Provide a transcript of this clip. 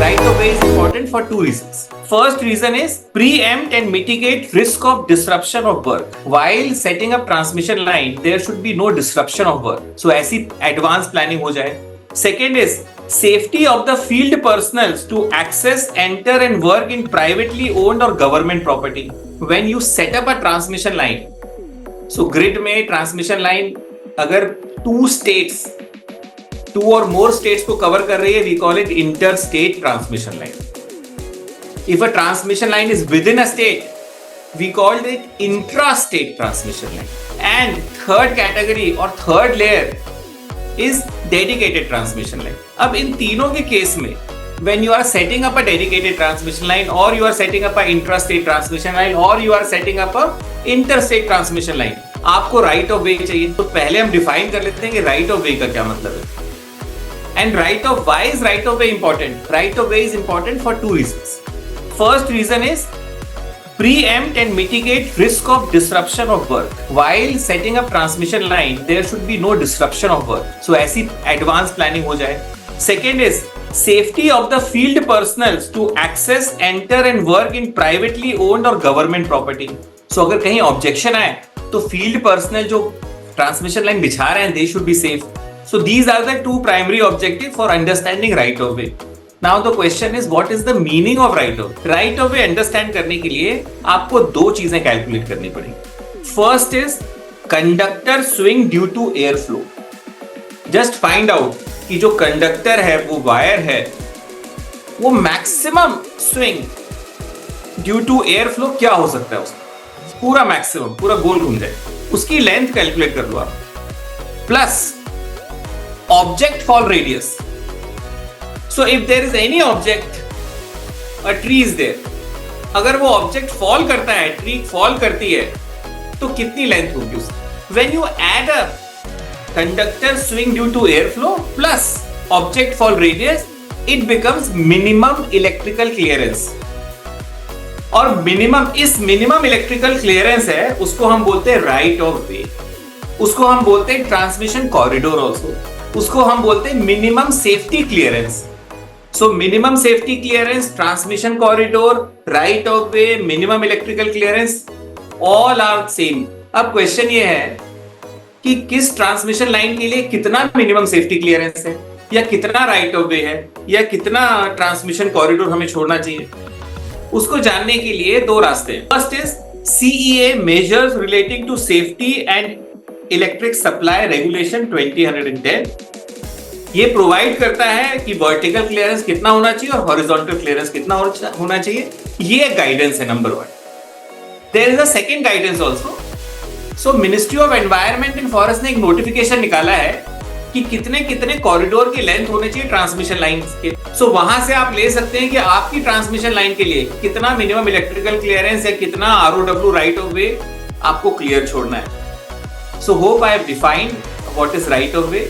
right of way is important for two reasons. First reason is preempt and mitigate risk of disruption of work. While setting up transmission line, there should be no disruption of work. So ऐसी advanced planning हो जाए. Second is safety of the field personnel to access, enter and work in privately owned or government property. When you set up a transmission line, so grid में transmission line अगर two or more states को cover कर रही है, we call it interstate transmission line. If a transmission line is within a state, we called it intrastate transmission line. And third category or third layer is dedicated transmission line. अब इन तीनों के case में when you are setting up a dedicated transmission line or you are setting up a intrastate transmission line or you are setting up a interstate transmission line, आपको right of way चाहिए. तो पहले हम define कर लेते हैं कि right of way का क्या मतलब है. And why is right of way important? Right of way is important for two reasons. First reason is preempt and mitigate risk of disruption of work. While setting up transmission line, there should be no disruption of work. So ऐसी advanced planning हो जाए. Second is safety of the field personnel to access, enter and work in privately owned or government property. So अगर कहीं objection आए तो field personnel जो transmission line बिछा रहे हैं, they should be safe. So these are the two primary objectives for understanding right of way. Now the question is, what is the meaning of right of way? Right of way understand करने के लिए आपको दो चीजें calculate करनी पड़ेंगी. First is conductor swing due to airflow. Just find out कि जो conductor है, वो wire है, वो maximum swing due to airflow क्या हो सकता है उसका? पूरा maximum, पूरा गोल घूम जाए. उसकी length calculate कर लो आप. Plus object fall radius. So if there is any object, a tree is there. अगर वो object fall करता है, tree fall करती है, तो कितनी length होगी उसकी? When you add a conductor swing due to airflow plus object fall radius, it becomes minimum electrical clearance. और minimum electrical clearance है, उसको हम बोलते हैं right of way. उसको हम बोलते हैं transmission corridor also. उसको हम बोलते हैं minimum safety clearance. So minimum safety clearance, transmission corridor, right of way, minimum electrical clearance, all are same. अब क्वेश्चन ये है कि किस ट्रांसमिशन लाइन के लिए कितना मिनिमम सेफ्टी क्लियरेंस है, या कितना राइट ऑफ वे है, या कितना ट्रांसमिशन कॉरिडोर हमें छोड़ना चाहिए. उसको जानने के लिए दो रास्ते हैं. First is CEA measures relating to safety and electric supply regulation 2010. ये प्रोवाइड करता है कि वर्टिकल क्लियरेंस कितना होना चाहिए और हॉरिजॉन्टल क्लियरेंस कितना होना चाहिए. ये गाइडेंस है number 1. There is a second guidance also. So ministry of environment and forest ने एक नोटिफिकेशन निकाला है कि कितने कॉरिडोर की लेंथ होने चाहिए ट्रांसमिशन लाइन के. सो वहां से आप ले सकते हैं कि आपकी ट्रांसमिशन लाइन के लिए कितना मिनिमम इलेक्ट्रिकल क्लियरेंस या कितना ROW राइट ऑफ वे आपको क्लियर छोड़ना है. So hope I have defined what is right of way.